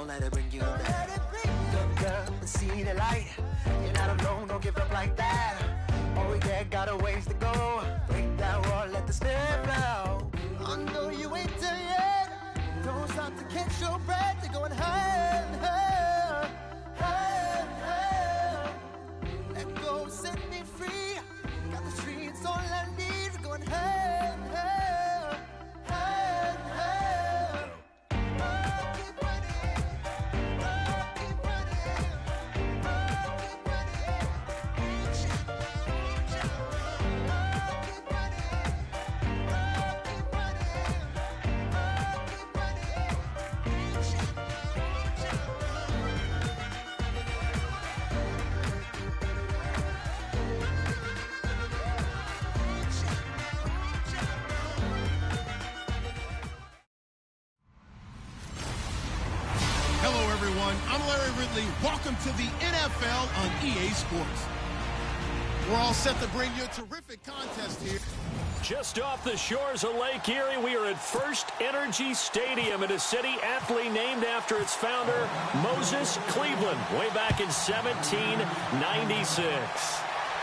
Don't let it bring you down. Good girl, and see the light. You're not alone, don't give up like that. Oh yeah, got a ways to go. Break that wall, let the spirit flow. I know you ain't done yet. Don't stop to catch your breath. You're going higher, higher, higher, higher. Let go, set me free. Got the streets all I need. We're going higher, higher, higher, higher. Oh, keep running. Oh, keep running. Oh, keep running. Reach out, reach out. Oh, keep running. Oh, keep running. Oh, keep running. Reach out, reach out. Hello, everyone. I'm Larry Ridley. Welcome to the NFL on EA Sports. We're all set to bring you a terrific contest here. Just off the shores of Lake Erie, we are at First Energy Stadium in a city aptly named after its founder, Moses Cleveland, way back in 1796.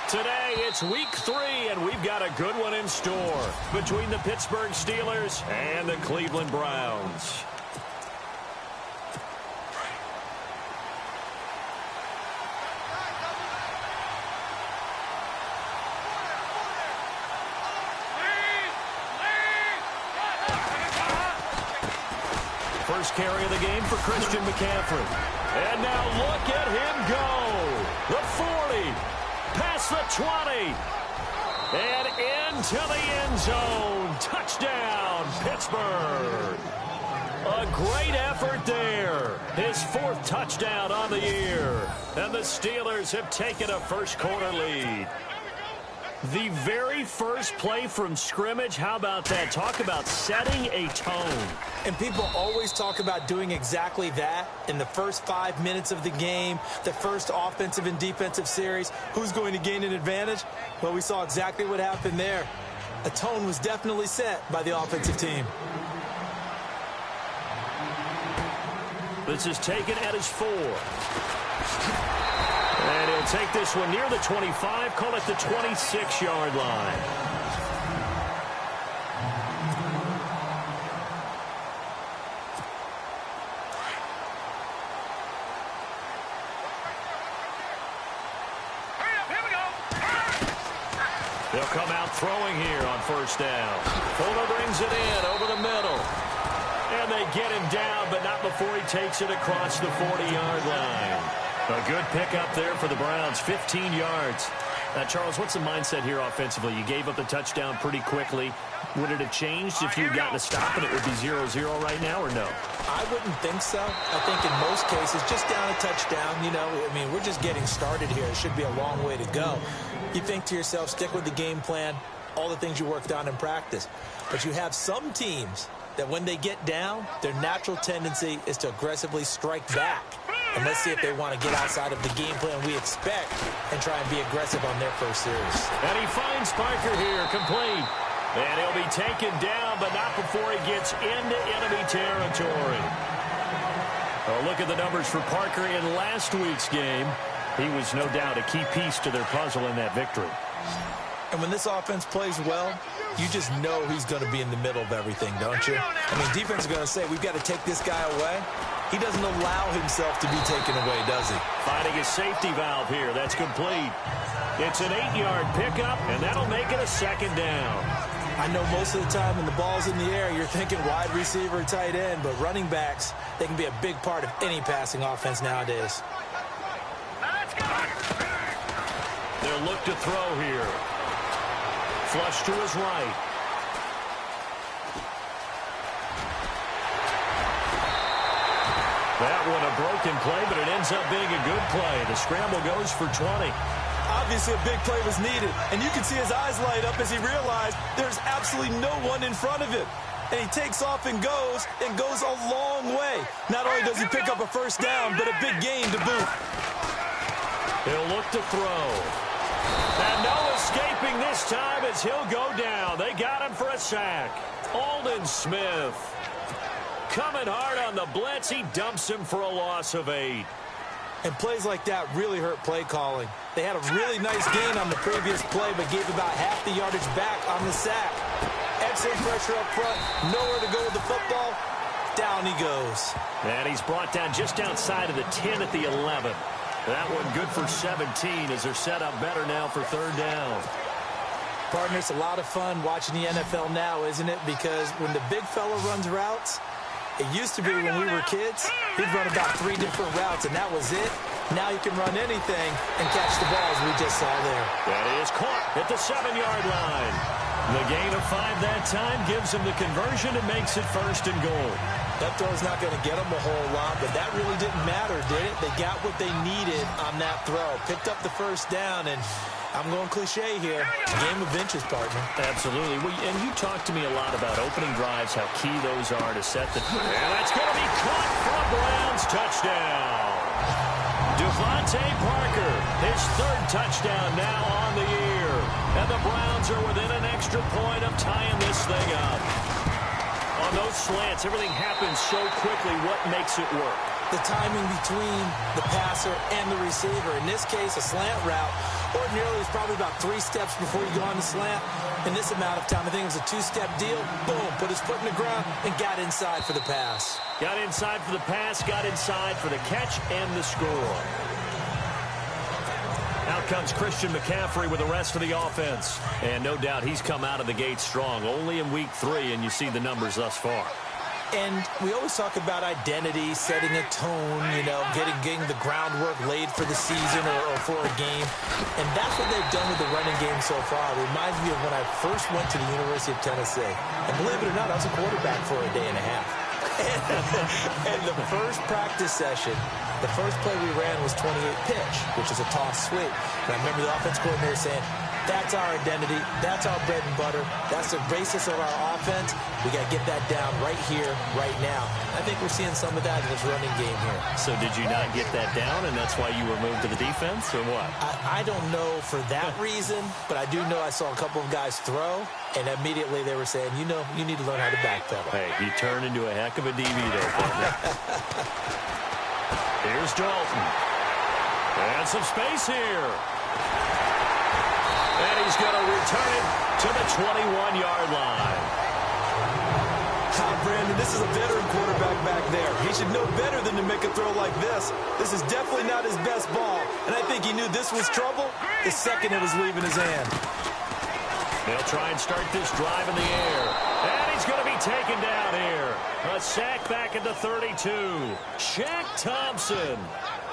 Today, it's week 3, and we've got a good one in store between the Pittsburgh Steelers and the Cleveland Browns. First carry of the game for Christian McCaffrey. And now look at him go. The 40, past the 20, and into the end zone. Touchdown, Pittsburgh. A great effort there. His 4th touchdown on the year. And the Steelers have taken a first-quarter lead. The very first play from scrimmage, how about that? Talk about setting a tone. And people always talk about doing exactly that in the first 5 minutes of the game, the first offensive and defensive series. Who's going to gain an advantage? Well, we saw exactly what happened there. A tone was definitely set by the offensive team. This is taken at his 4. And he'll take this one near the 25, call it the 26-yard line. They'll come out throwing here on first down. Fuller brings it in over the middle. And they get him down, but not before he takes it across the 40-yard line. A good pickup there for the Browns, 15 yards. Now, Charles, what's the mindset here offensively? You gave up the touchdown pretty quickly. Would it have changed if you had gotten a stop and it would be 0-0 right now, or no? I wouldn't think so. I think in most cases, just down a touchdown, you know, I mean, we're just getting started here. It should be a long way to go. You think to yourself, stick with the game plan, all the things you worked on in practice. But you have some teams that when they get down, their natural tendency is to aggressively strike back. And let's see if they want to get outside of the game plan we expect and try and be aggressive on their first series. And he finds Parker here, complete. And he'll be taken down, but not before he gets into enemy territory. Oh, look at the numbers for Parker in last week's game. He was no doubt a key piece to their puzzle in that victory. And when this offense plays well, you just know he's going to be in the middle of everything, don't you? I mean, defense is going to say, we've got to take this guy away. He doesn't allow himself to be taken away, does he? Finding a safety valve here. That's complete. It's an 8-yard pickup, and that'll make it a second down. I know most of the time when the ball's in the air, you're thinking wide receiver, tight end, but running backs, they can be a big part of any passing offense nowadays. They'll look to throw here. Flush to his right. That one a broken play, but it ends up being a good play. The scramble goes for 20. Obviously, a big play was needed, and you can see his eyes light up as he realized there's absolutely no one in front of him. And he takes off and goes a long way. Not only does he pick up a first down, but a big gain to boot. He'll look to throw. And no escaping this time as he'll go down. They got him for a sack. Aldon Smith. coming hard on the blitz. He dumps him for a loss of 8. And plays like that really hurt play calling. They had a really nice gain on the previous play, but gave about half the yardage back on the sack. Excellent pressure up front. Nowhere to go with the football. Down he goes. And he's brought down just outside of the 10 at the 11. That one good for 17 as they're set up better now for 3rd down. Partner, it's a lot of fun watching the NFL now, isn't it? Because when the big fella runs routes, it used to be when we were kids, he'd run about 3 different routes, and that was it. Now you can run anything and catch the ball, as we just saw there. That is caught at the 7-yard line. The gain of 5 that time gives him the conversion and makes it 1st and goal. That throw's not going to get them a whole lot, but that really didn't matter, did it? They got what they needed on that throw. Picked up the 1st down, and I'm going cliche here. Game of inches, partner. Absolutely. And you talked to me a lot about opening drives, how key those are to set the... And that's going to be caught for a Browns touchdown. Devontae Parker, his 3rd touchdown now on the year. And the Browns are within an extra point of tying this thing up. On those slants, everything happens so quickly. What makes it work? The timing between the passer and the receiver. In this case, a slant route. Ordinarily, it's probably about 3 steps before you go on the slant. In this amount of time, I think it was a 2-step deal. Boom, put his foot in the ground and got inside for the pass. Got inside for the pass, got inside for the catch and the score. Out comes Christian McCaffrey with the rest of the offense. And no doubt he's come out of the gate strong. Only in week 3, and you see the numbers thus far. And we always talk about identity, setting a tone, you know, getting the groundwork laid for the season or for a game. And that's what they've done with the running game so far. It reminds me of when I first went to the University of Tennessee. And believe it or not, I was a quarterback for a day and a half. And the first practice session, the first play we ran was 28 pitch, which is a toss sweep. And I remember the offense coordinator saying, that's our identity. That's our bread and butter. That's the basis of our offense. We got to get that down right here, right now. I think we're seeing some of that in this running game here. So did you not get that down, and that's why you were moved to the defense, or what? I don't know for that reason, but I do know I saw a couple of guys throw, and immediately they were saying, you know, you need to learn how to backpedal. Hey, you turned into a heck of a DB there, partner. Here's Dalton. And some space here. And he's going to return it to the 21-yard line. Brandon, this is a veteran quarterback back there. He should know better than to make a throw like this. This is definitely not his best ball. And I think he knew this was trouble the second it was leaving his hand. They'll try and start this drive in the air. And he's going to be taken down here. A sack back at the 32. Shaq Thompson.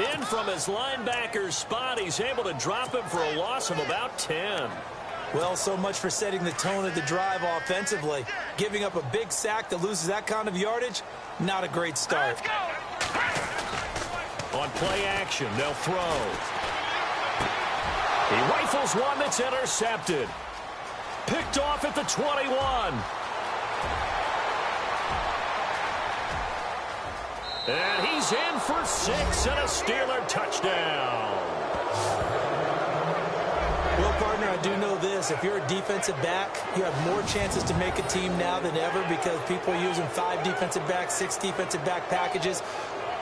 In from his linebacker's spot. He's able to drop him for a loss of about 10. Well, so much for setting the tone of the drive offensively. Giving up a big sack that loses that kind of yardage, not a great start. On play action, they'll throw. He rifles one that's intercepted. Picked off at the 21. And he's in for 6 and a Steeler touchdown. Well, partner, I do know this. If you're a defensive back, you have more chances to make a team now than ever because people are using 5 defensive backs, 6 defensive back packages.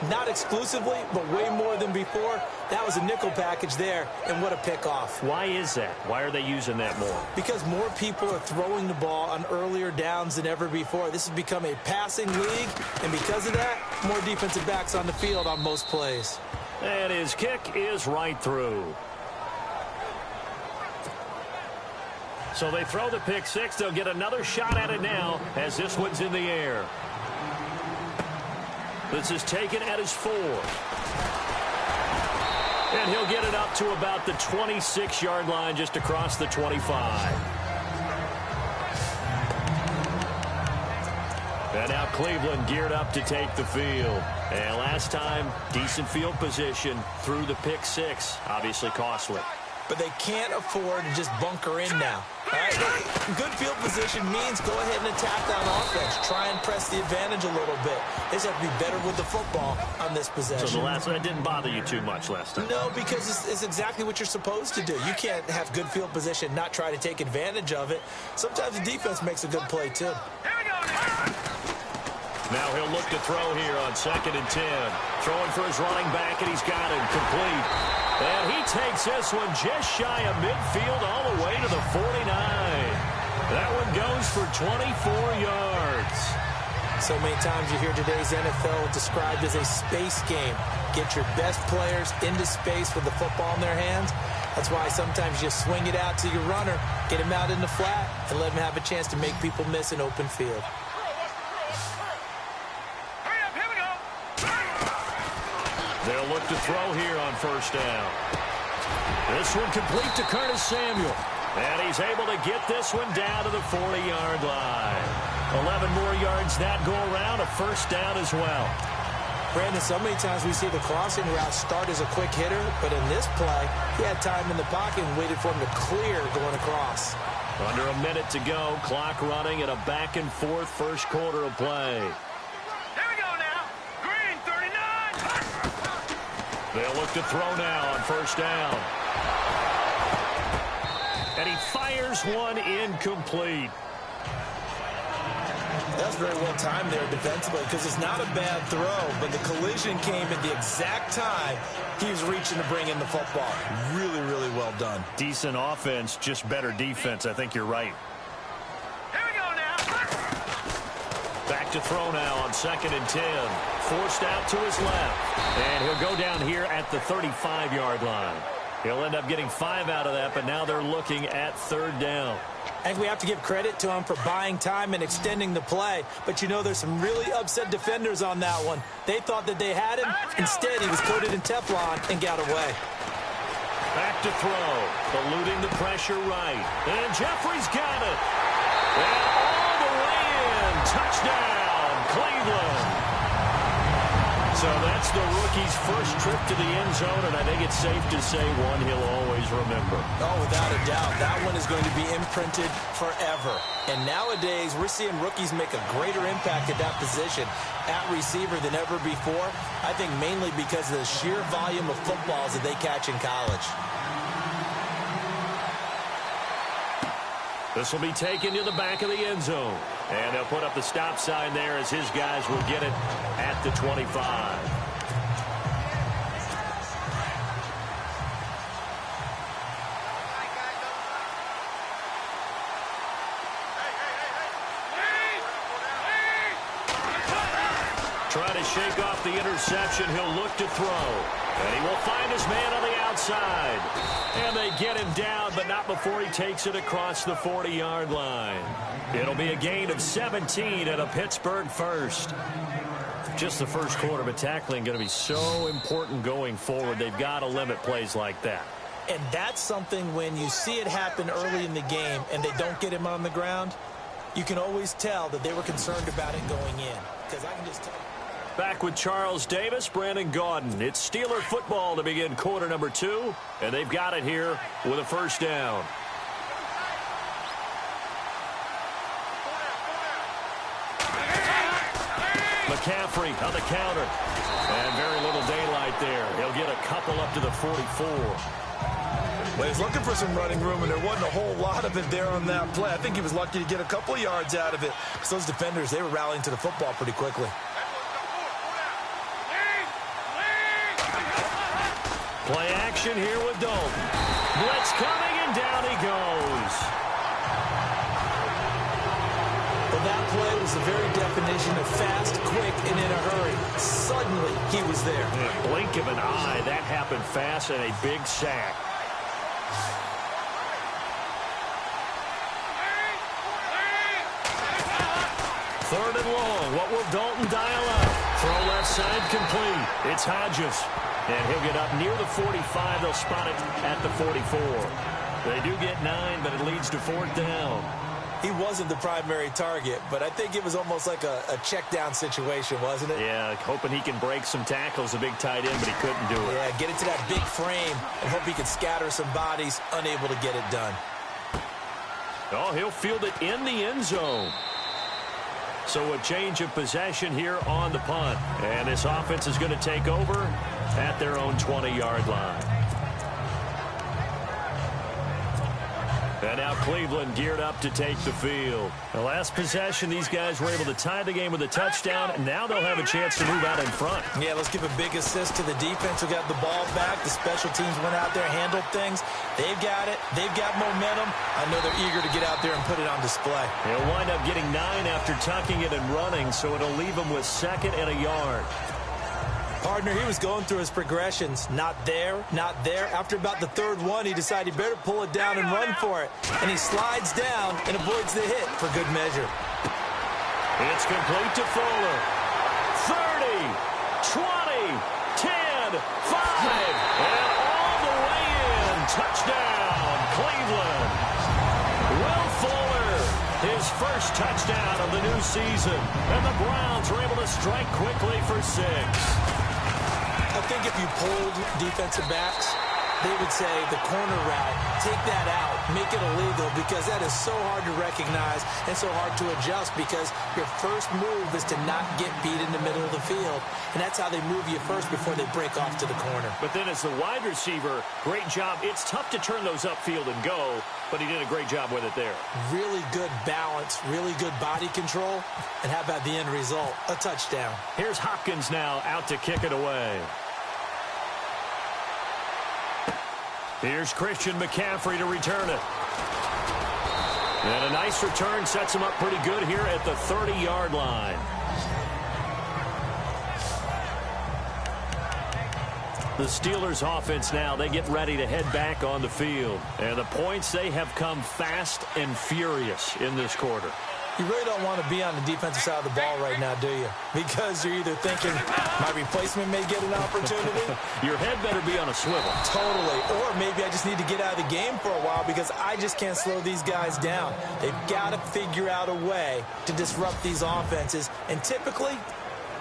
Not exclusively, but way more than before. That was a nickel package there, and what a pickoff. Why is that? Why are they using that more? Because more people are throwing the ball on earlier downs than ever before. This has become a passing league, and because of that, more defensive backs on the field on most plays. And his kick is right through. So they throw the pick 6. They'll get another shot at it now as this one's in the air. This is taken at his 4. And he'll get it up to about the 26-yard line just across the 25. And now Cleveland geared up to take the field. And last time, decent field position through the pick 6. Obviously costly. But they can't afford to just bunker in now. All right, good field position means go ahead and attack on offense. Try and press the advantage a little bit. They just have to be better with the football on this possession. So the last one didn't bother you too much last time? No, because it's exactly what you're supposed to do. You can't have good field position and not try to take advantage of it. Sometimes the defense makes a good play, too. Now he'll look to throw here on 2nd and 10. Throwing for his running back, and he's got him complete. And he takes this one just shy of midfield all the way to the 49. That one goes for 24 yards. So many times you hear today's NFL described as a space game. Get your best players into space with the football in their hands. That's why sometimes you swing it out to your runner, get him out in the flat, and let him have a chance to make people miss an open field. They'll look to throw here on 1st down. This one complete to Curtis Samuel. And he's able to get this one down to the 40-yard line. 11 more yards that go around, a 1st down as well. Brandon, so many times we see the crossing route start as a quick hitter, but in this play, he had time in the pocket and waited for him to clear going across. Under a minute to go, clock running at a back-and-forth first quarter of play. Here we go now. Green, 39. They'll look to throw now on 1st down. And he fires one incomplete. That's very well timed there defensively because it's not a bad throw, but the collision came at the exact time he was reaching to bring in the football. Really, really well done. Decent offense, just better defense. I think you're right. Here we go now. Back to throw now on 2nd and 10. Forced out to his left. And he'll go down here at the 35-yard line. He'll end up getting 5 out of that, but now they're looking at 3rd down. I think we have to give credit to him for buying time and extending the play. But, you know, there's some really upset defenders on that one. They thought that they had him. Instead, he was coated in Teflon and got away. Back to throw. Eluding the pressure right. And Jeffrey's got it. And all the way in. Touchdown, Cleveland. So that's the rookie's first trip to the end zone, and I think it's safe to say one he'll always remember. Oh, without a doubt. That one is going to be imprinted forever. And nowadays, we're seeing rookies make a greater impact at that position at receiver than ever before. I think mainly because of the sheer volume of footballs that they catch in college. This will be taken to the back of the end zone. And they'll put up the stop sign there as his guys will get it at the 25. Trying to shake off the interception. He'll look to throw. And he will find his man on the outside. And they get him down, but not before he takes it across the 40-yard line. It'll be a gain of 17 at a Pittsburgh first. Just the first quarter, but tackling going to be so important going forward. They've got to limit plays like that. And that's something when you see it happen early in the game and they don't get him on the ground, you can always tell that they were concerned about it going in. Because I can just tell. Back with Charles Davis, Brandon Gaudin. It's Steeler football to begin quarter number 2, and they've got it here with a 1st down. McCaffrey on the counter. And very little daylight there. He'll get a couple up to the 44. Well, he was looking for some running room, and there wasn't a whole lot of it there on that play. I think he was lucky to get a couple of yards out of it. So those defenders, they were rallying to the football pretty quickly. Play action here with Dalton. Blitz coming, and down he goes. Well, that play was the very definition of fast, quick, and in a hurry. Suddenly, he was there. In a blink of an eye, that happened fast, and a big sack. Third and long. What will Dalton dial up? Throw left side complete. It's Hodges. And he'll get up near the 45. They'll spot it at the 44. They do get 9, but it leads to 4th down. He wasn't the primary target, but I think it was almost like a check down situation, wasn't it? Yeah, hoping he can break some tackles, a big tight end, but he couldn't do it. Yeah, get it to that big frame and hope he could scatter some bodies, unable to get it done. Oh, he'll field it in the end zone. So a change of possession here on the punt. And this offense is going to take over at their own 20-yard line. And now Cleveland geared up to take the field. The last possession, these guys were able to tie the game with a touchdown, and now they'll have a chance to move out in front. Yeah, let's give a big assist to the defense who got the ball back. The special teams went out there, handled things. They've got it. They've got momentum. I know they're eager to get out there and put it on display. They'll wind up getting 9 after tucking it and running, so it'll leave them with 2nd and a yard. Partner, he was going through his progressions. Not there, not there. After about the 3rd one, he decided he better pull it down and run for it. And he slides down and avoids the hit for good measure. It's complete to Fuller. 30, 20, 10, 5, and all the way in. Touchdown, Cleveland. Will Fuller, his first touchdown of the new season. And the Browns were able to strike quickly for 6. I think if you polled defensive backs, they would say the corner route, take that out, make it illegal, because that is so hard to recognize and so hard to adjust, because your first move is to not get beat in the middle of the field. And that's how they move you first before they break off to the corner. But then as the wide receiver, great job. It's tough to turn those upfield and go, but he did a great job with it there. Really good balance, really good body control. And how about the end result? A touchdown. Here's Hopkins now out to kick it away. Here's Christian McCaffrey to return it. And a nice return sets him up pretty good here at the 30-yard line. The Steelers offense now, they get ready to head back on the field. And the points, they have come fast and furious in this quarter. You really don't want to be on the defensive side of the ball right now, do you? Because you're either thinking, my replacement may get an opportunity. Your head better be on a swivel. Totally. Or maybe I just need to get out of the game for a while because I just can't slow these guys down. They've got to figure out a way to disrupt these offenses. And typically,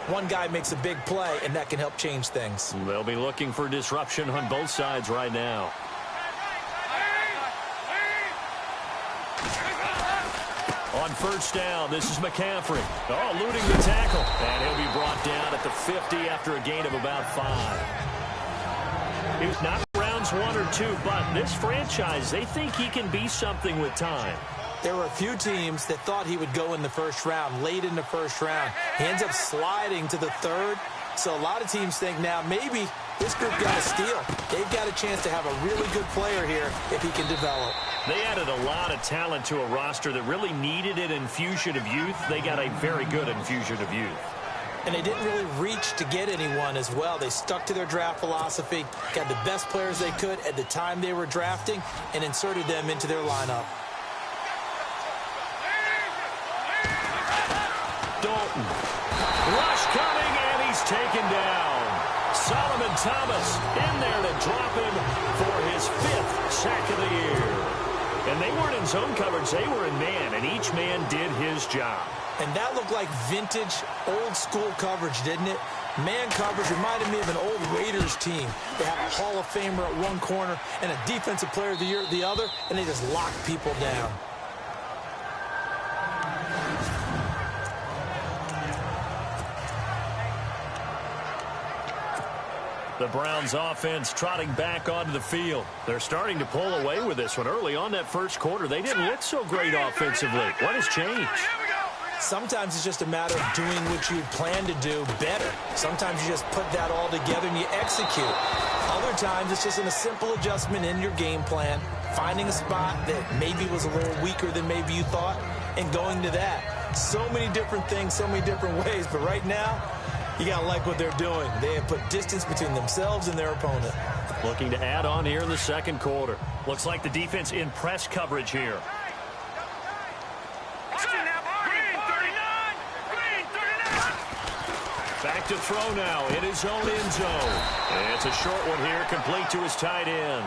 one guy makes a big play, and that can help change things. They'll be looking for disruption on both sides right now. On first down, this is McCaffrey. Oh, eluding the tackle. And he'll be brought down at the 50 after a gain of about 5. He was not rounds 1 or 2, but this franchise, they think he can be something with time. There were a few teams that thought he would go in the first round, late in the first round. He ends up sliding to the 3rd. So a lot of teams think now maybe this group got a steal. They've got a chance to have a really good player here if he can develop. They added a lot of talent to a roster that really needed an infusion of youth. They got a very good infusion of youth. And they didn't really reach to get anyone as well. They stuck to their draft philosophy, got the best players they could at the time they were drafting, and inserted them into their lineup. Dalton. Rush coming, and he's taken down. Solomon Thomas in there to drop him for his 5th sack of the year. And they weren't in zone coverage, they were in man, and each man did his job. And that looked like vintage, old-school coverage, didn't it? Man coverage reminded me of an old Raiders team. They had a Hall of Famer at one corner and a Defensive Player of the Year at the other, and they just locked people down. The Browns offense trotting back onto the field. They're starting to pull away with this one. Early on that first quarter, they didn't look so great offensively. What has changed? Sometimes it's just a matter of doing what you plan to do better. Sometimes you just put that all together and you execute. Other times it's just a simple adjustment in your game plan, finding a spot that maybe was a little weaker than maybe you thought, and going to that. So many different things, so many different ways, but right now, you got to like what they're doing. They have put distance between themselves and their opponent. Looking to add on here in the second quarter. Looks like the defense in press coverage here. Back to throw now in his own end zone. And it's a short one here, complete to his tight end.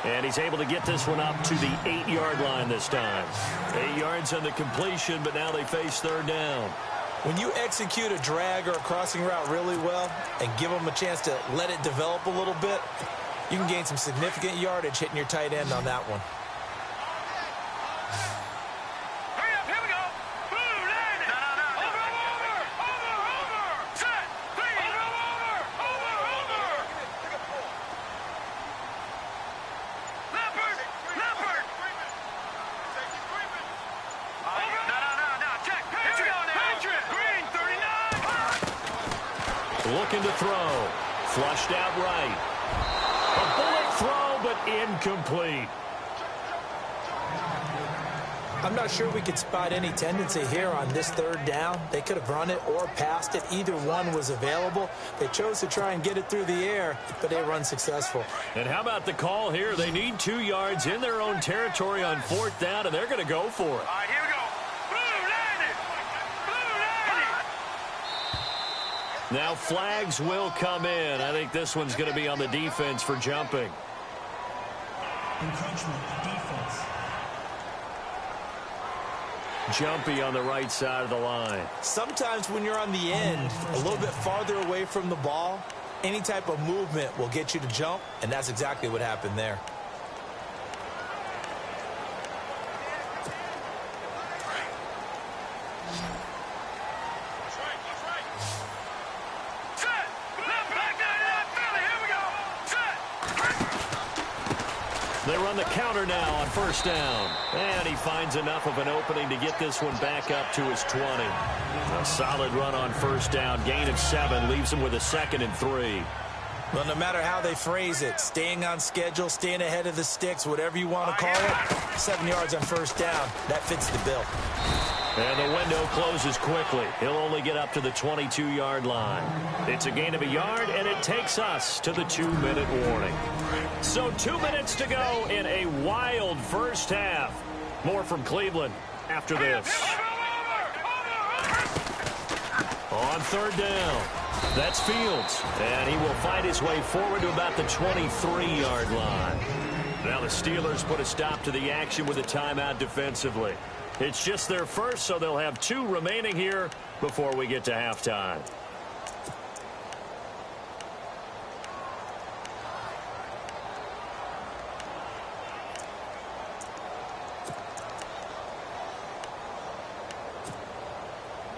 And he's able to get this one up to the 8-yard line this time. 8 yards on the completion, but now they face 3rd down. When you execute a drag or a crossing route really well and give them a chance to let it develop a little bit, you can gain some significant yardage hitting your tight end on that one. Hurry up, here we go. Boom, land it. Over. Set, three. Over. Leopard. throw. Flushed out right. A bullet throw, but incomplete. I'm not sure we could spot any tendency here on this third down. They could have run it or passed it. Either one was available. They chose to try and get it through the air, but they were unsuccessful. And how about the call here? They need 2 yards in their own territory on 4th down, and they're going to go for it. All right, here we go. Blue landed. Blue landed. Now flags will come in. I think this one's going to be on the defense for jumping. Encroachment, defense. Jumpy on the right side of the line. Sometimes when you're on the end, a little bit farther away from the ball, any type of movement will get you to jump, and that's exactly what happened there. They run the counter now on 1st down. And he finds enough of an opening to get this one back up to his 20. A solid run on 1st down. Gain of 7 leaves him with a 2nd and 3. Well, no matter how they phrase it, staying on schedule, staying ahead of the sticks, whatever you want to call it, 7 yards on 1st down, that fits the bill. And the window closes quickly. He'll only get up to the 22-yard line. It's a gain of a yard, and it takes us to the 2-minute warning. So 2 minutes to go in a wild first half. More from Cleveland after this. On 3rd down, that's Fields. And he will find his way forward to about the 23-yard line. Now the Steelers put a stop to the action with a timeout defensively. It's just their first, so they'll have 2 remaining here before we get to halftime.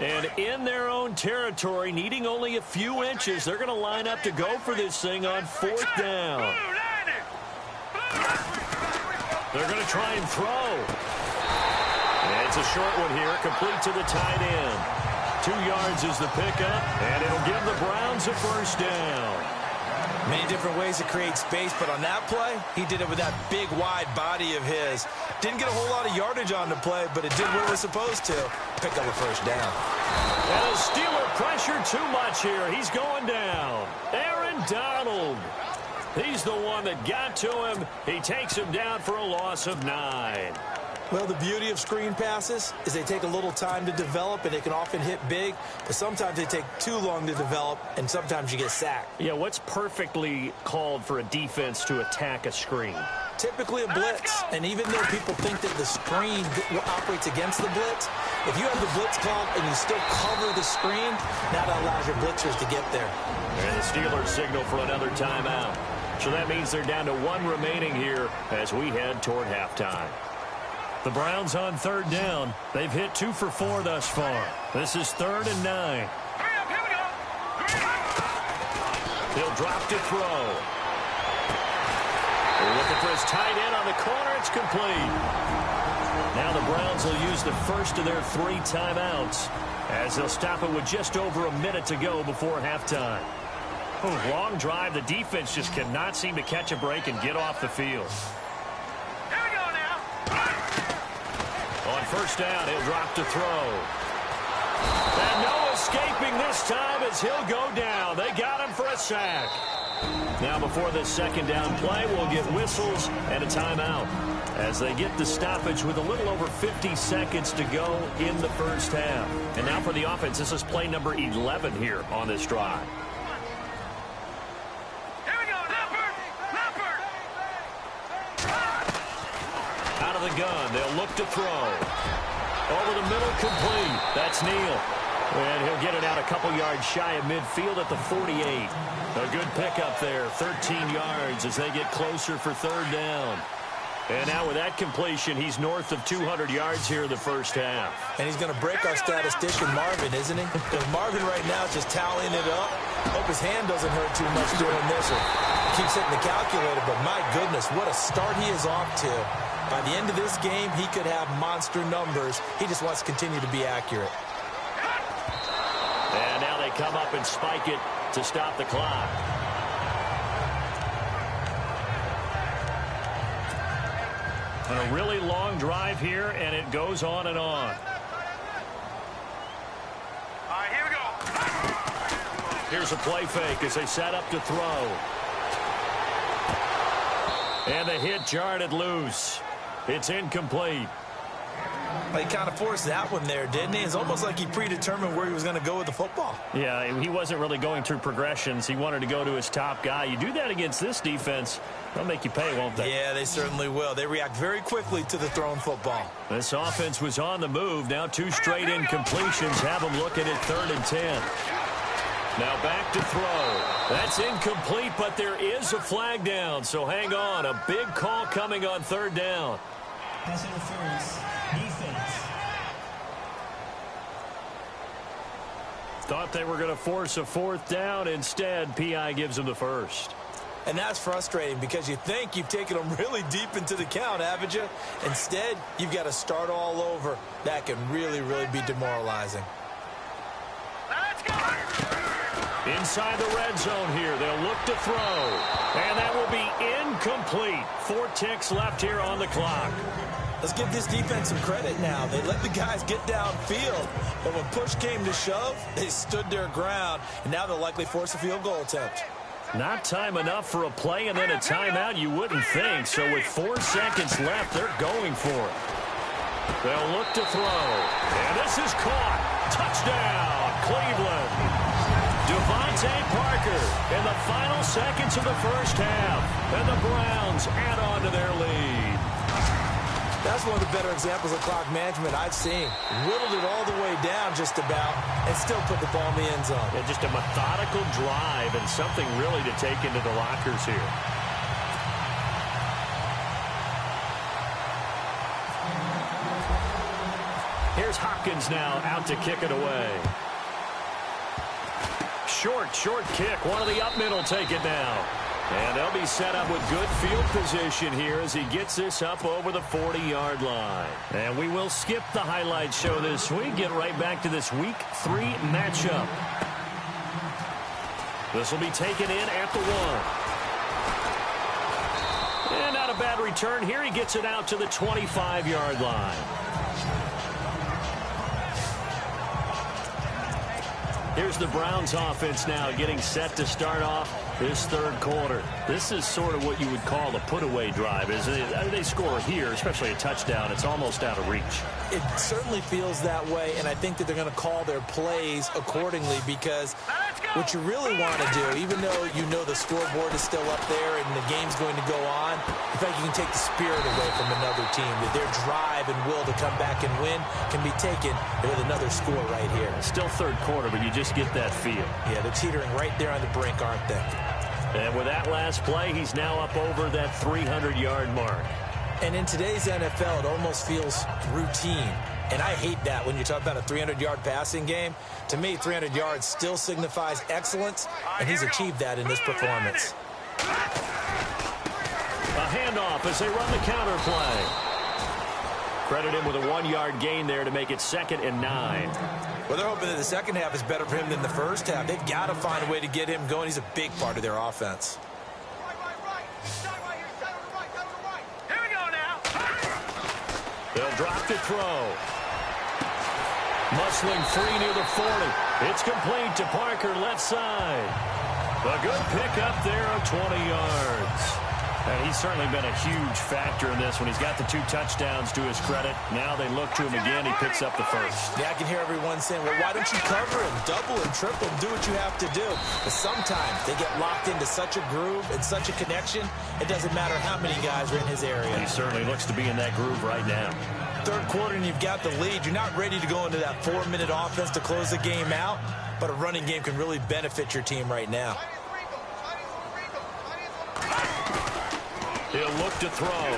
And in their own territory, needing only a few inches, they're going to line up to go for this thing on 4th down. They're going to try and throw. And it's a short one here, complete to the tight end. 2 yards is the pickup, and it'll give the Browns a 1st down. Many different ways to create space, but on that play, he did it with that big, wide body of his. Didn't get a whole lot of yardage on the play, but it did what it was supposed to. Pick up a 1st down. And the Steeler pressure too much here. He's going down. Aaron Donald. He's the one that got to him. He takes him down for a loss of 9. Well, the beauty of screen passes is they take a little time to develop, and they can often hit big, but sometimes they take too long to develop, and sometimes you get sacked. Yeah, what's perfectly called for a defense to attack a screen? Typically a blitz, and even though people think that the screen operates against the blitz, if you have the blitz called and you still cover the screen, that allows your blitzers to get there. And the Steelers signal for another timeout. So that means they're down to 1 remaining here as we head toward halftime. The Browns on 3rd down. They've hit 2 for 4 thus far. This is 3rd and 9. He'll drop to throw. They're looking for his tight end on the corner. It's complete. Now the Browns will use the first of their 3 timeouts as they'll stop it with just over a minute to go before halftime. Oh, long drive. The defense just cannot seem to catch a break and get off the field. On 1st down, he'll drop to throw. And no escaping this time as he'll go down. They got him for a sack. Now before this 2nd down play, we'll get whistles and a timeout as they get the stoppage with a little over 50 seconds to go in the first half. And now for the offense, this is play number 11 here on this drive. Out of the gun, they'll look to throw. Over the middle, complete. That's Neal. And he'll get it out a couple yards shy of midfield at the 48. A good pickup there, 13 yards as they get closer for 3rd down. And now with that completion, he's north of 200 yards here in the first half. And he's going to break our statistician Marvin, isn't he? Because Marvin right now is just tallying it up. Hope his hand doesn't hurt too much doing this or keeps hitting the calculator. But my goodness, what a start he is off to. By the end of this game, he could have monster numbers. He just wants to continue to be accurate. And now they come up and spike it to stop the clock. And a really long drive here, and it goes on and on. All right, here we go. Here's a play fake as they set up to throw. And the hit jarred it loose. It's incomplete. He kind of forced that one there, didn't he? It's almost like he predetermined where he was going to go with the football. Yeah, he wasn't really going through progressions. He wanted to go to his top guy. You do that against this defense, they'll make you pay, won't they? Yeah, they certainly will. They react very quickly to the thrown football. This offense was on the move. Now 2 straight incompletions have them looking at 3rd and 10. Now back to throw. That's incomplete, but there is a flag down, so hang on. A big call coming on 3rd down. Pass interference. Defense. Thought they were going to force a 4th down. Instead, P.I. gives them the first. And that's frustrating because you think you've taken them really deep into the count, haven't you? Instead, you've got to start all over. That can really, really be demoralizing. Let's go. Inside the red zone here, they'll look to throw. And that will be incomplete. 4 ticks left here on the clock. Let's give this defense some credit now. They let the guys get downfield, but when push came to shove, they stood their ground, and now they'll likely force a field goal attempt. Not time enough for a play and then a timeout, you wouldn't think. So with 4 seconds left, they're going for it. They'll look to throw. And this is caught. Touchdown, Cleveland. Devontae Parker in the final seconds of the first half. And the Browns add on to their lead. That's one of the better examples of clock management I've seen. Whittled it all the way down just about and still put the ball in the end zone. Yeah, just a methodical drive and something really to take into the lockers here. Here's Hopkins now out to kick it away. Short kick. One of the up middle take it now. And they'll be set up with good field position here as he gets this up over the 40-yard line. And we will skip the highlight show this week. Get right back to this Week 3 matchup. This will be taken in at the 1. And not a bad return here. He gets it out to the 25-yard line. Here's the Browns offense now getting set to start off this 3rd quarter. This is sort of what you would call a put-away drive. They score here, especially a touchdown. It's almost out of reach. It certainly feels that way, and I think that they're going to call their plays accordingly because what you really want to do, even though you know the scoreboard is still up there and the game's going to go on, in fact, you can take the spirit away from another team. That their drive and will to come back and win can be taken with another score right here. Still 3rd quarter, but you just get that feel. Yeah, they're teetering right there on the brink, aren't they? And with that last play, he's now up over that 300-yard mark. And in today's NFL, it almost feels routine. And I hate that when you talk about a 300-yard passing game. To me, 300 yards still signifies excellence, and he's achieved that in this performance. A handoff as they run the counter play. Credit him with a 1-yard gain there to make it 2nd and 9. Well, they're hoping that the second half is better for him than the first half. They've got to find a way to get him going. He's a big part of their offense. Here we go now. They'll drop to throw. Muscling free near the 40. It's complete to Parker, left side. A good pickup there of 20 yards. And he's certainly been a huge factor in this when he's got the 2 touchdowns to his credit. Now they look to him again. He picks up the first. Yeah, I can hear everyone saying, well, why don't you cover him, double him, triple him, do what you have to do. But sometimes they get locked into such a groove and such a connection, it doesn't matter how many guys are in his area. He certainly looks to be in that groove right now. 3rd quarter and you've got the lead. You're not ready to go into that 4-minute offense to close the game out, but a running game can really benefit your team right now. He'll look to throw.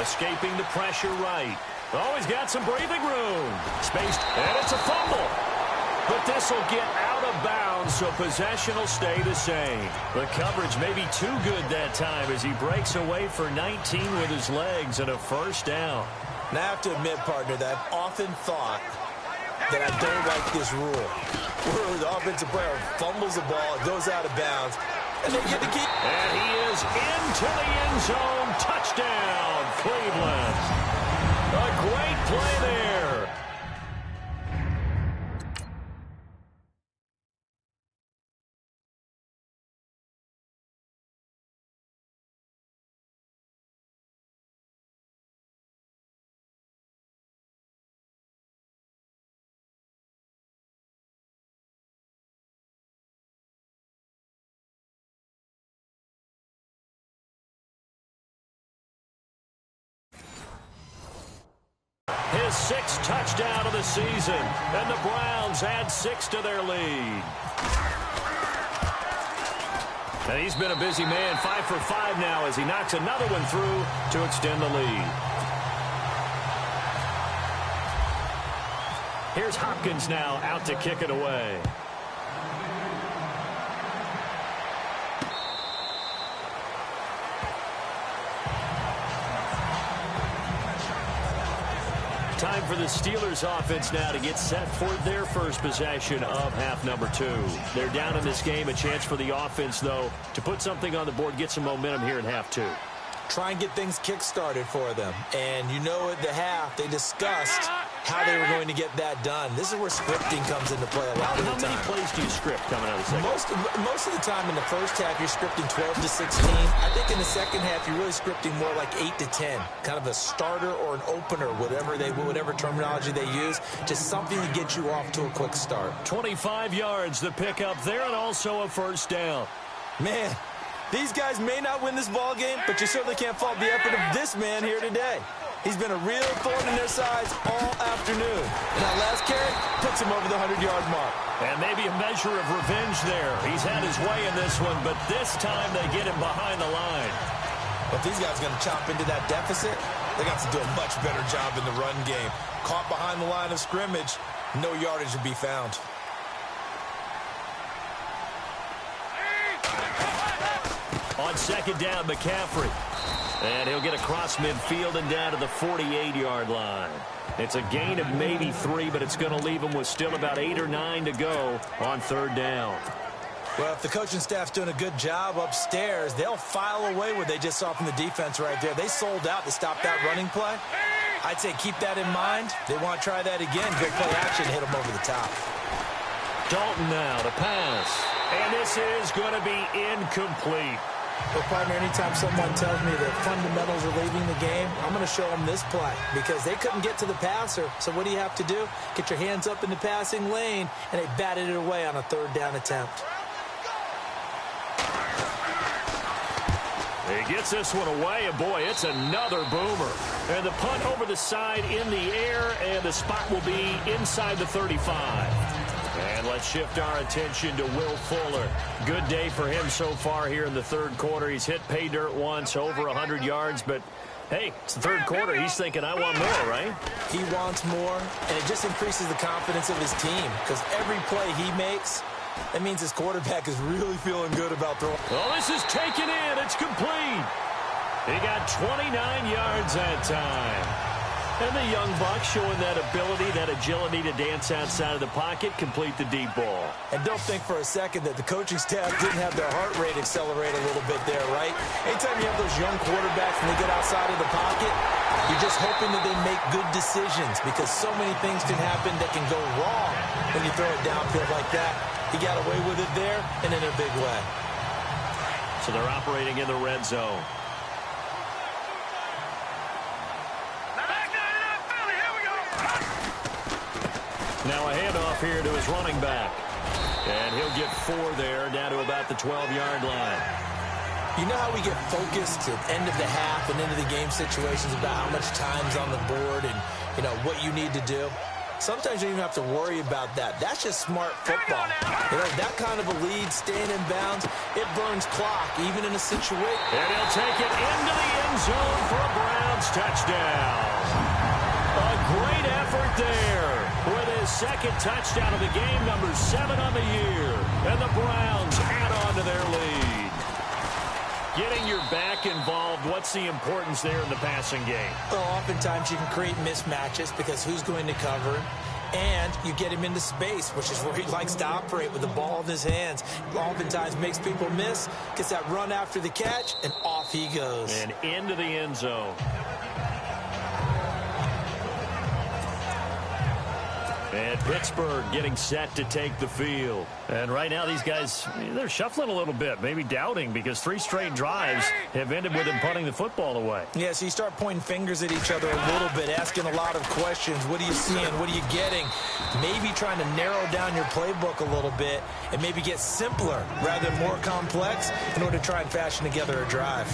Escaping the pressure right. Oh, he's got some breathing room. Spaced, and it's a fumble. But this will get out of bounds, so possession will stay the same. The coverage may be too good that time as he breaks away for 19 with his legs and a first down. Now, I have to admit, partner, that I've often thought that I don't like this rule. where the offensive player fumbles the ball, it goes out of bounds, and they get the key. And he is into the end zone. Touchdown, Cleveland. A great play there. His sixth touchdown of the season, and the Browns add 6 to their lead. And he's been a busy man, 5 for 5 now as he knocks another one through to extend the lead. Here's Hopkins now out to kick it away. Time for the Steelers offense now to get set for their first possession of half number 2. They're down in this game. A chance for the offense, though, to put something on the board, get some momentum here in half 2. Try and get things kick-started for them. And you know at the half, they discussed how they were going to get that done. This is where scripting comes into play a lot of the time. How many plays do you script coming out of the second? Most of the time in the first half, you're scripting 12 to 16. I think in the second half, you're really scripting more like 8 to 10. Kind of a starter or an opener, whatever terminology they use. Just something to get you off to a quick start. 25 yards, the pickup there, and also a first down. Man, these guys may not win this ball game, but you certainly can't fault the effort of this man here today. He's been a real thorn in their sides all afternoon. And that last carry puts him over the 100-yard mark. And maybe a measure of revenge there. He's had his way in this one, but this time they get him behind the line. But these guys are going to chomp into that deficit. They got to do a much better job in the run game. Caught behind the line of scrimmage, no yardage to be found. On second down, McCaffrey. And he'll get across midfield and down to the 48-yard line. It's a gain of maybe 3, but it's going to leave him with still about 8 or 9 to go on third down. Well, if the coaching staff's doing a good job upstairs, they'll file away what they just saw from the defense right there. They sold out to stop that running play. I'd say keep that in mind. They want to try that again. Go play action, hit them over the top. Dalton now to pass. And this is going to be incomplete. Well, partner, anytime someone tells me the fundamentals are leaving the game, I'm going to show them this play because they couldn't get to the passer. So what do you have to do? Get your hands up in the passing lane, and they batted it away on a third down attempt. He gets this one away, and boy, it's another boomer. And the punt over the side in the air, and the spot will be inside the 35. And let's shift our attention to Will Fuller. Good day for him so far here in the third quarter. He's hit pay dirt once, over 100 yards, but hey, it's the third quarter. He's thinking, I want more, right? He wants more, and it just increases the confidence of his team because every play he makes, that means his quarterback is really feeling good about throwing. Well, this is taken in. It's complete. He got 29 yards that time. And the young buck showing that ability, that agility to dance outside of the pocket, complete the deep ball. And don't think for a second that the coaching staff didn't have their heart rate accelerate a little bit there, right? Anytime you have those young quarterbacks and they get outside of the pocket, you're just hoping that they make good decisions because so many things can happen that can go wrong when you throw it downfield like that. He got away with it there and in a big way. So they're operating in the red zone. Now a handoff here to his running back. And he'll get 4 there, down to about the 12-yard line. You know how we get focused at the end of the half and into the game situations about how much time's on the board and, you know, what you need to do? Sometimes you don't even have to worry about that. That's just smart football. You know, that kind of a lead, staying in bounds, it burns clock, even in a situation. And he'll take it into the end zone for a Browns touchdown. A great effort there with his second touchdown of the game, number 7 on the year. And the Browns add on to their lead. Getting your back involved, what's the importance there in the passing game? Well, oftentimes you can create mismatches because who's going to cover him? and you get him into space, which is where he likes to operate with the ball in his hands. Oftentimes makes people miss, gets that run after the catch, and off he goes. And into the end zone. And Pittsburgh getting set to take the field. And right now these guys, they're shuffling a little bit, maybe doubting, because 3 straight drives have ended with them punting the football away. Yeah, so you start pointing fingers at each other a little bit, asking a lot of questions. What are you seeing? What are you getting? Maybe trying to narrow down your playbook a little bit and maybe get simpler rather than more complex in order to try and fashion together a drive.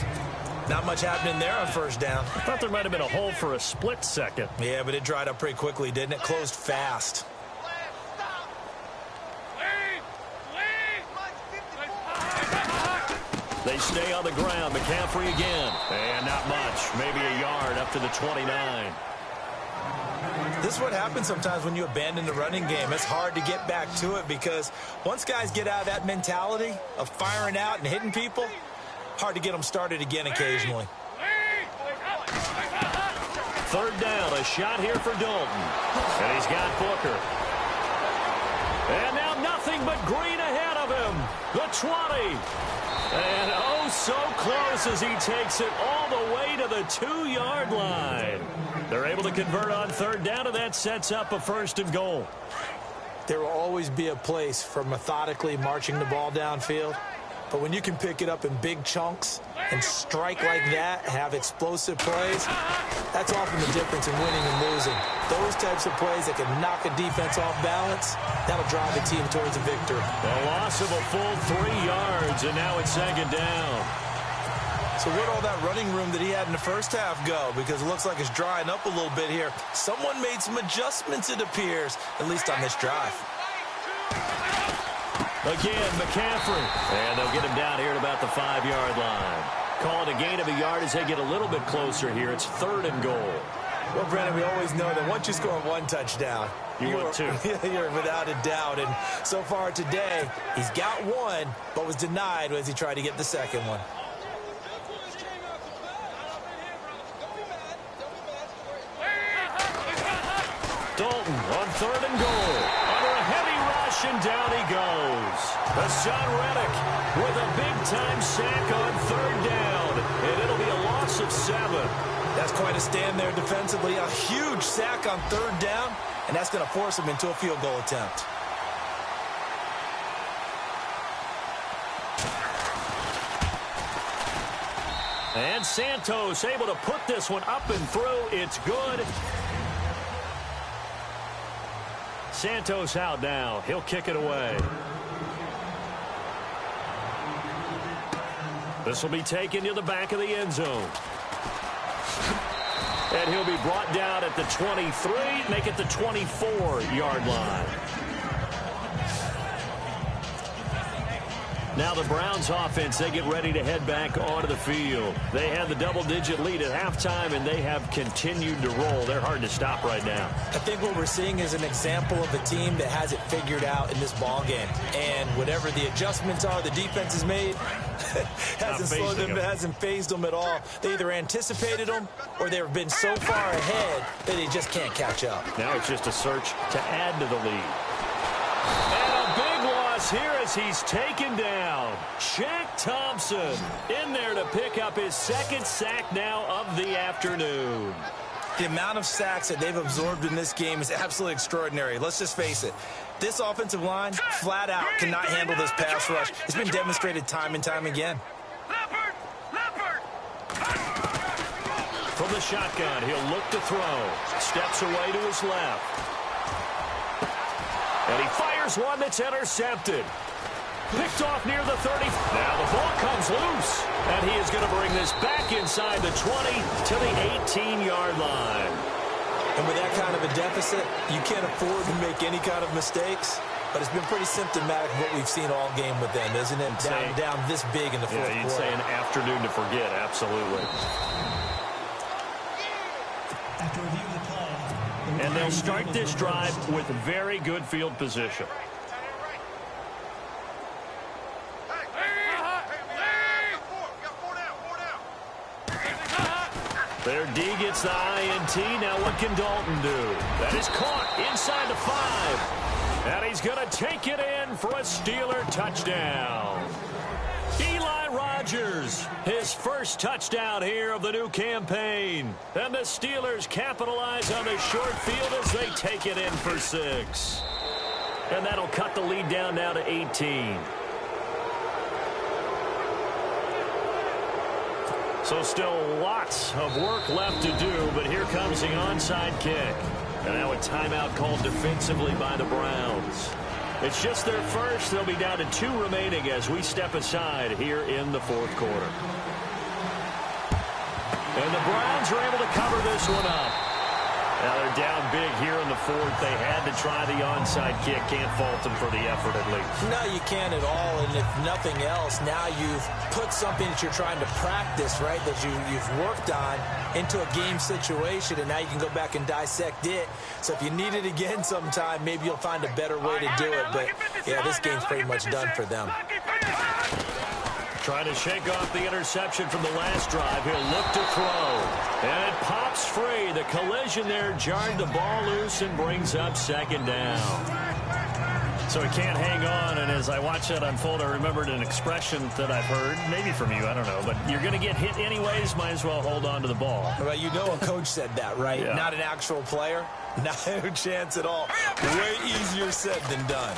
Not much happening there on first down. I thought there might have been a hole for a split second. Yeah, but it dried up pretty quickly, didn't it? Closed fast. They stay on the ground. McCaffrey again. And not much. Maybe a yard up to the 29. This is what happens sometimes when you abandon the running game. It's hard to get back to it because once guys get out of that mentality of firing out and hitting people, hard to get them started again occasionally. Third down, a shot here for Dalton. And he's got Booker. And now nothing but green ahead of him. The 20. And oh, so close as he takes it all the way to the 2-yard line. They're able to convert on third down, and that sets up a 1st and goal. There will always be a place for methodically marching the ball downfield. But when you can pick it up in big chunks and strike like that, have explosive plays, that's often the difference in winning and losing. Those types of plays that can knock a defense off balance, that'll drive a team towards a victory. A loss of a full 3 yards, and now it's 2nd down. So where'd all that running room that he had in the first half go? Because it looks like it's drying up a little bit here. Someone made some adjustments, it appears, at least on this drive. Again, McCaffrey. And they'll get him down here at about the 5-yard line. Call it a gain of a yard as they get a little bit closer here. It's 3rd and goal. Well, Brandon, we always know that once you score 1 touchdown, you're without a doubt. And so far today, he's got 1, but was denied as he tried to get the 2nd one. Dalton on 3rd and goal. Under a heavy rush, and down he goes. Hassan Reddick with a big-time sack on 3rd down. And it'll be a loss of 7. That's quite a stand there defensively. A huge sack on 3rd down, and that's going to force him into a field goal attempt. And Santos able to put this one up and through. It's good. Santos out now. He'll kick it away. This will be taken to the back of the end zone. And he'll be brought down at the 23, make it the 24-yard line. Now the Browns offense, they get ready to head back onto the field. They had the double-digit lead at halftime, and they have continued to roll. They're hard to stop right now. I think what we're seeing is an example of a team that has it figured out in this ball game. And whatever the adjustments are the defense has made, hasn't phased them at all. They either anticipated them or they've been so far ahead that they just can't catch up. Now it's just a search to add to the lead. And a big loss here as he's taken down. Shaq Thompson in there to pick up his 2nd sack now of the afternoon. The amount of sacks that they've absorbed in this game is absolutely extraordinary. Let's just face it. This offensive line, flat out, cannot handle this pass rush. It's been demonstrated time and time again. From the shotgun, he'll look to throw. Steps away to his left. And he fires one that's intercepted. Picked off near the 30. Now the ball comes loose. And he is going to bring this back inside the 20 to the 18-yard line. And with that kind of a deficit, you can't afford to make any kind of mistakes. But it's been pretty symptomatic of what we've seen all game with them, isn't it? Down this big in the fourth quarter. Yeah, you'd say an afternoon to forget, absolutely. After review of the play, And they'll start this drive with very good field position. Their D gets the INT. Now what can Dalton do? That is caught inside the 5. And he's going to take it in for a Steeler touchdown. Eli Rogers, his first touchdown here of the new campaign. And the Steelers capitalize on the short field as they take it in for 6. And that'll cut the lead down now to 18. So still lots of work left to do, but here comes the onside kick. And now a timeout called defensively by the Browns. It's just their first. They'll be down to 2 remaining as we step aside here in the 4th quarter. And the Browns are able to cover this one up. Now they're down big here in the 4th. They had to try the onside kick. Can't fault them for the effort at least. No, you can't at all. And if nothing else, now you've put something that you're trying to practice, right, that you've worked on into a game situation, and now you can go back and dissect it. So if you need it again sometime, maybe you'll find a better way to do it. But, yeah, this game's pretty much done for them. Trying to shake off the interception from the last drive. He'll look to throw. And it pops free. The collision there jarred the ball loose and brings up 2nd down. So he can't hang on. And as I watch that unfold, I remembered an expression that I've heard, maybe from you, I don't know. But you're going to get hit anyways, might as well hold on to the ball. Well, you know a coach said that, right? Yeah. Not an actual player. Not a chance at all. Way easier said than done.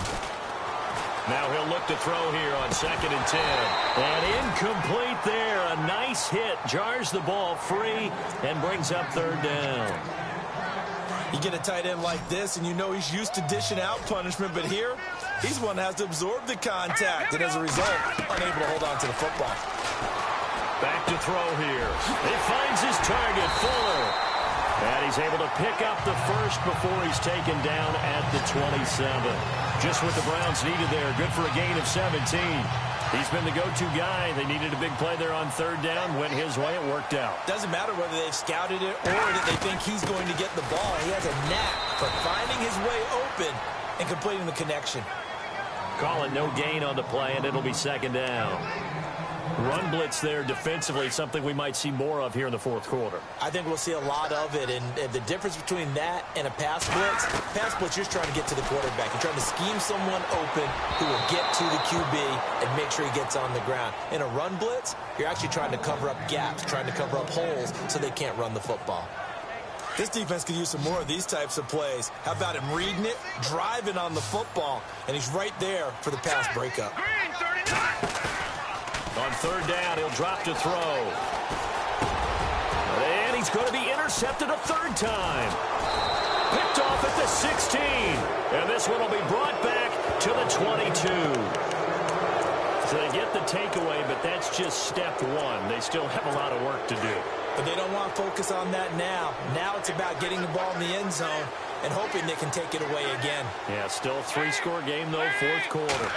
Now he'll look to throw here on 2nd and 10. And incomplete there. A nice hit. Jars the ball free and brings up 3rd down. You get a tight end like this, and you know he's used to dishing out punishment. But here, he's one that has to absorb the contact. And as a result, unable to hold on to the football. Back to throw here. He finds his target, Fuller. And he's able to pick up the first before he's taken down at the 27. Just what the Browns needed there. Good for a gain of 17. He's been the go-to guy. They needed a big play there on 3rd down. Went his way. It worked out. Doesn't matter whether they've scouted it or that they think he's going to get the ball. He has a knack for finding his way open and completing the connection. Call it no gain on the play, and it'll be 2nd down. Run blitz there defensively, something we might see more of here in the 4th quarter. I think we'll see a lot of it, and the difference between that and a pass blitz, you're just trying to get to the quarterback. You're trying to scheme someone open who will get to the QB and make sure he gets on the ground. In a run blitz, you're actually trying to cover up gaps, trying to cover up holes so they can't run the football. This defense could use some more of these types of plays. How about him reading it, driving on the football, and he's right there for the pass breakup. On 3rd down, he'll drop to throw. And he's going to be intercepted a 3rd time. Picked off at the 16. And this one will be brought back to the 22. So they get the takeaway, but that's just step 1. They still have a lot of work to do. But they don't want to focus on that now. Now it's about getting the ball in the end zone and hoping they can take it away again. Yeah, still a 3-score game, though, 4th quarter.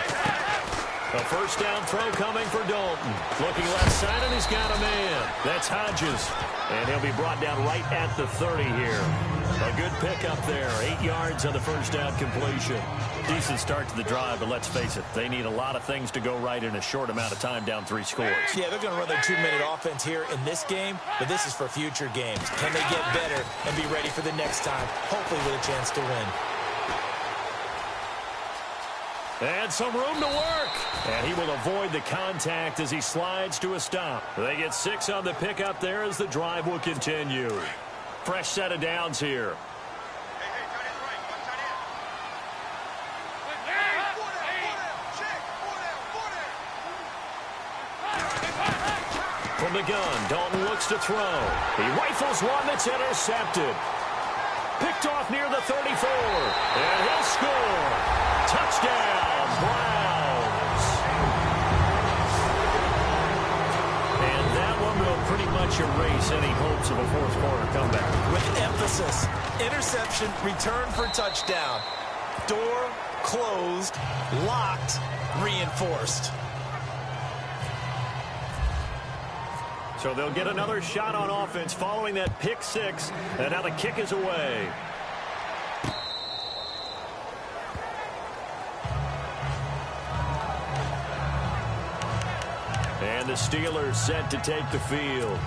A 1st down throw coming for Dalton. Looking left side, and he's got a man. That's Hodges. And he'll be brought down right at the 30 here. A good pickup there. 8 yards on the 1st down completion. Decent start to the drive, but let's face it, they need a lot of things to go right in a short amount of time, down 3 scores. Yeah, they're going to run their 2-minute offense here in this game, but this is for future games. Can they get better and be ready for the next time, hopefully with a chance to win? And some room to work. And he will avoid the contact as he slides to a stop. They get 6 on the pickup there as the drive will continue. Fresh set of downs here. From the gun, Dalton looks to throw. He rifles one that's intercepted. Picked off near the 34. And he'll score. Touchdown, Browns. And that one will pretty much erase any hopes of a 4th quarter comeback. With emphasis, interception, return for touchdown. Door closed, locked, reinforced. So they'll get another shot on offense following that pick 6. And now the kick is away. And the Steelers set to take the field.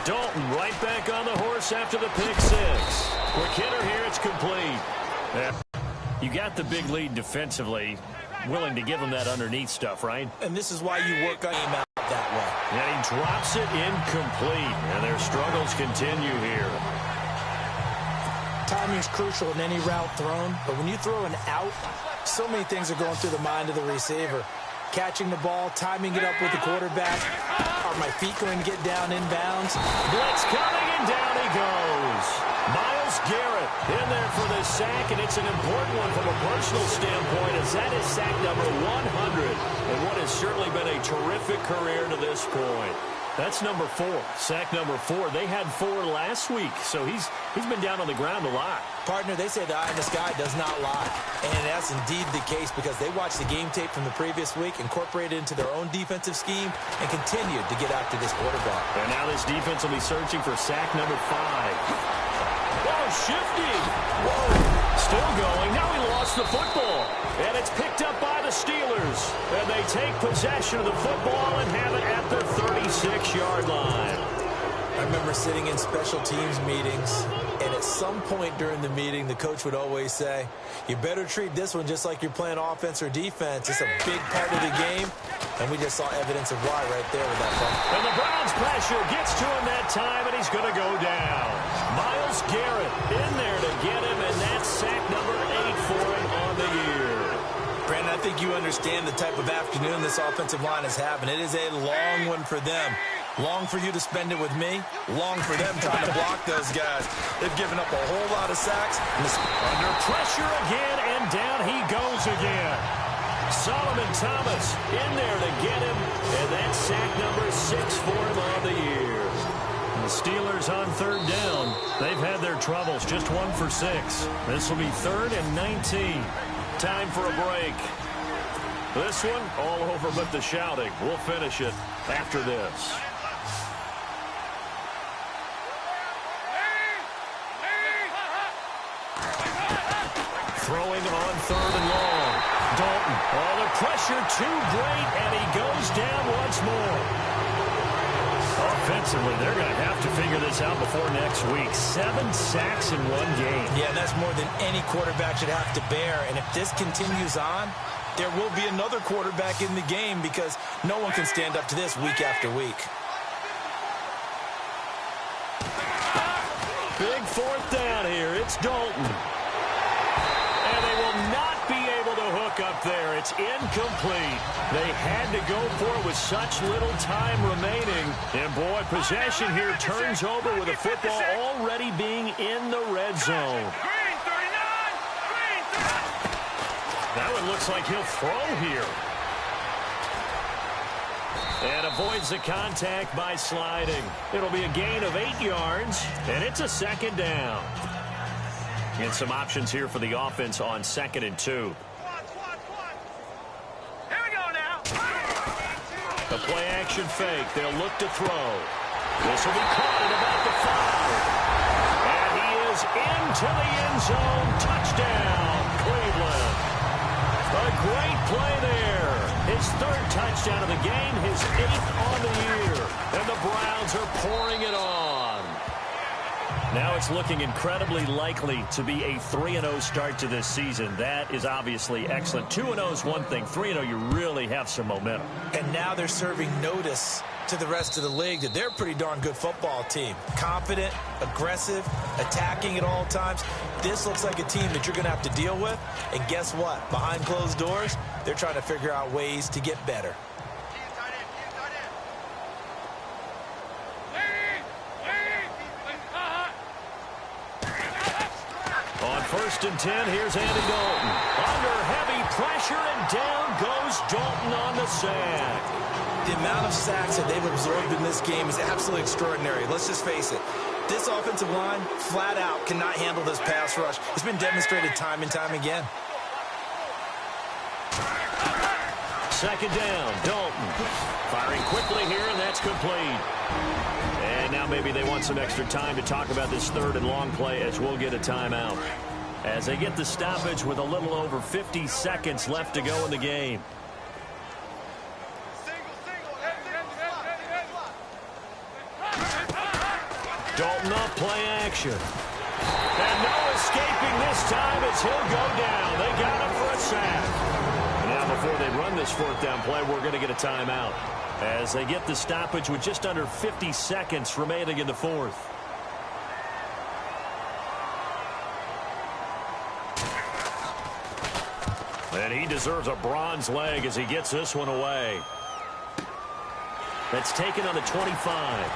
Dalton right back on the horse after the pick six. Quick hitter here, it's complete. Yeah. You got the big lead defensively. Willing to give him that underneath stuff, right? And this is why you work on him out that way. And he drops it incomplete. And their struggles continue here. Timing is crucial in any route thrown, but when you throw an out, so many things are going through the mind of the receiver. Catching the ball, timing it up with the quarterback. Are my feet going to get down inbounds? Blitz coming, and down he goes. Myles Garrett in there for this sack, and it's an important one from a personal standpoint, as that is sack number 100, and what has certainly been a terrific career to this point. That's number 4, sack number 4. They had 4 last week, so he's been down on the ground a lot. Partner, they say the eye in the sky does not lie, and that's indeed the case because they watched the game tape from the previous week, incorporated it into their own defensive scheme, and continued to get after this quarterback. And now this defense will be searching for sack number 5. Oh, shifty. Whoa. Still going. Now he lost the football. And it's picked up by the Steelers. And they take possession of the football and have it at their 36-yard line. I remember sitting in special teams meetings, and at some point during the meeting, the coach would always say, you better treat this one just like you're playing offense or defense. It's a big part of the game. And we just saw evidence of why right there with that fumble. And the Browns pressure gets to him that time, and he's going to go down. Myles Garrett in there to get him, and that's sack number 8 for him on the year. Brandon, I think you understand the type of afternoon this offensive line is having. It is a long one for them. Long for you to spend it with me. Long for them trying to block those guys. They've given up a whole lot of sacks. Under pressure again, and down he goes again. Solomon Thomas in there to get him, and that's sack number 6 for him on the year. The Steelers on third down. They've had their troubles, just 1 for 6. This will be 3rd and 19. Time for a break. This one all over but the shouting. We'll finish it after this. Throwing on 3rd and long. Dalton. Oh, the pressure too great, and he goes down once more. Offensively, they're going to have to figure this out before next week. 7 sacks in 1 game. Yeah, that's more than any quarterback should have to bear. And if this continues on, there will be another quarterback in the game because no one can stand up to this week after week. Big 4th down here. It's Dalton. And they will not be able to hook up there. It's incomplete. They had to go for it with such little time remaining. And, boy, possession here turns over with the football already being in the red zone. That one looks like he'll throw here. And avoids the contact by sliding. It'll be a gain of 8 yards, and it's a 2nd down. And some options here for the offense on 2nd and 2. Here we go now. The play action fake. They'll look to throw. This will be caught at about the 5. And he is into the end zone. Touchdown, Cleveland. A great play there. His 3rd touchdown of the game, his 8th on the year. And the Browns are pouring it on. Now it's looking incredibly likely to be a 3-0 start to this season. That is obviously excellent. 2-0 is one thing. 3-0, you really have some momentum. And now they're serving notice to the rest of the league that they're a pretty darn good football team. Confident, aggressive, attacking at all times. This looks like a team that you're going to have to deal with. And guess what? Behind closed doors, they're trying to figure out ways to get better. On 1st and 10, here's Andy Dalton. Under heavy pressure, and down goes Dalton on the sack. The amount of sacks that they've absorbed in this game is absolutely extraordinary. Let's just face it. This offensive line, flat out, cannot handle this pass rush. It's been demonstrated time and time again. 2nd down, Dalton. Firing quickly here, and that's complete. And now maybe they want some extra time to talk about this 3rd and long play as we'll get a timeout. As they get the stoppage with a little over 50 seconds left to go in the game. Dalton up, play action. And no escaping this time as he'll go down. They got him for a sack. Now before they run this fourth down play, we're going to get a timeout as they get the stoppage with just under 50 seconds remaining in the fourth. And he deserves a bronze leg as he gets this one away. That's taken on the 25.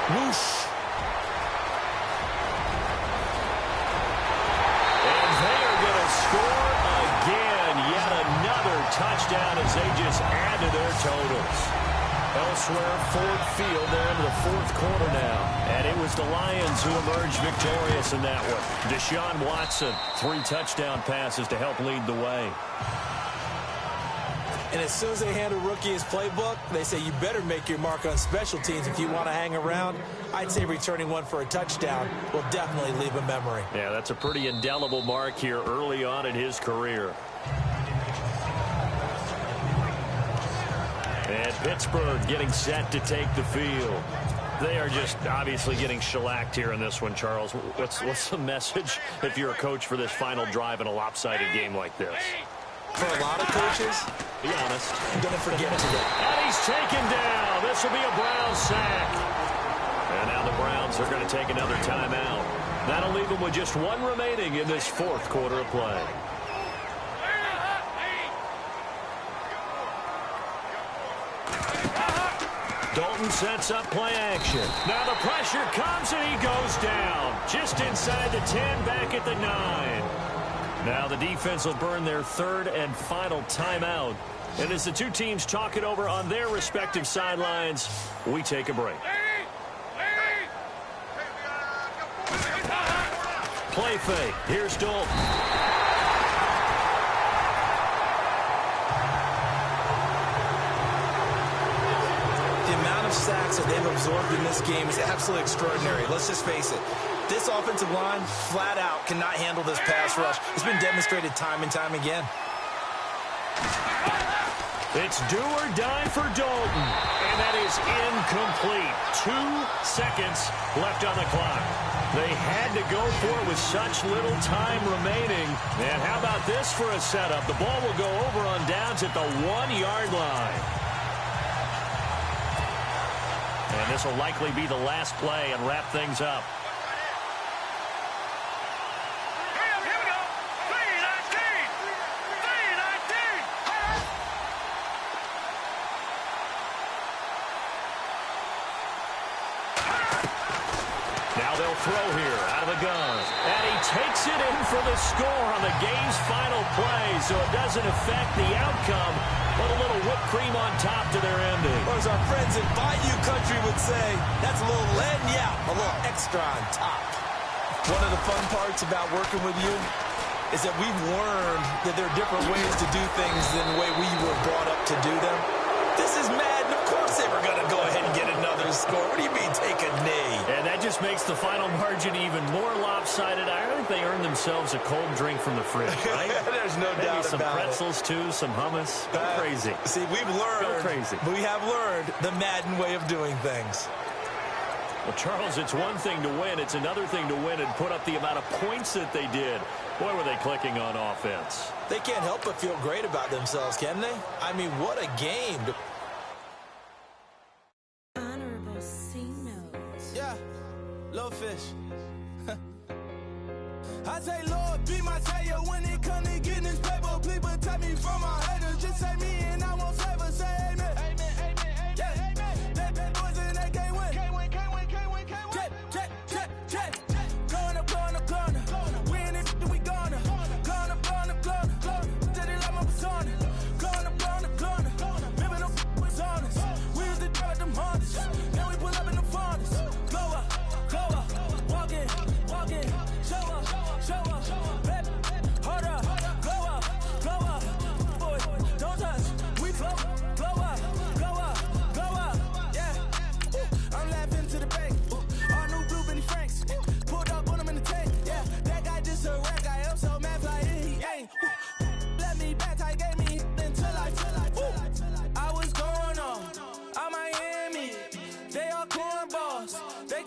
Whoosh. And they are going to score again. Yet another touchdown as they just add to their totals. Elsewhere, Ford Field, they're into the fourth quarter now. And it was the Lions who emerged victorious in that one. Deshaun Watson, 3 touchdown passes to help lead the way. And as soon as they hand a rookie his playbook, they say you better make your mark on special teams if you want to hang around. I'd say returning one for a touchdown will definitely leave a memory. Yeah, that's a pretty indelible mark here early on in his career. And Pittsburgh getting set to take the field. They are just obviously getting shellacked here in this one, Charles. What's the message if you're a coach for this final drive in a lopsided game like this? For a lot of coaches, be honest, I'm going to forget today. And he's taken down. This will be a Browns sack. And now the Browns are going to take another timeout. That'll leave them with just 1 remaining in this fourth quarter of play. Dalton sets up play action. Now the pressure comes and he goes down. Just inside the 10, back at the 9. Now the defense will burn their 3rd and final timeout. And as the two teams talk it over on their respective sidelines, we take a break. Play fake. Here's Dalton. The amount of sacks that they've absorbed in this game is absolutely extraordinary. Let's just face it. This offensive line, flat out, cannot handle this pass rush. It's been demonstrated time and time again. It's do or die for Dalton. And that is incomplete. 2 seconds left on the clock. They had to go for it with such little time remaining. And how about this for a setup? The ball will go over on downs at the 1-yard line. And this will likely be the last play and wrap things up. Throw here out of the gun. And he takes it in for the score on the game's final play, so it doesn't affect the outcome, but a little whipped cream on top to their ending. Or as our friends in Bayou Country would say, that's a little lagniappe, a little extra on top. One of the fun parts about working with you is that we've learned that there are different ways to do things than the way we were brought up to do them. This is Madden. Of course they were going to go ahead and get another score. What do you mean take a knee? And that just makes the final margin even more lopsided. I think they earned themselves a cold drink from the fridge, right? There's no Maybe doubt some about pretzels, too, some hummus. Go crazy. See, we've learned. Go crazy. We have learned the Madden way of doing things. Well, Charles, it's one thing to win. It's another thing to win and put up the amount of points that they did. Boy, were they clicking on offense. They can't help but feel great about themselves, can they? I mean, what a game. Honorable C notes. Yeah, little fish. I say, Lord, be my savior when it come to getting this paper. Please protect me from my haters. Just say me and I won't favor. Say amen. Amen, amen, amen, yeah. Amen. They bad boys and they can't win. Can't win, can't win, can't win, can't win. Check. Gonna. Win it, we gonna. Gonna. Till they like my persona. Gonna. Remember them doing bars. They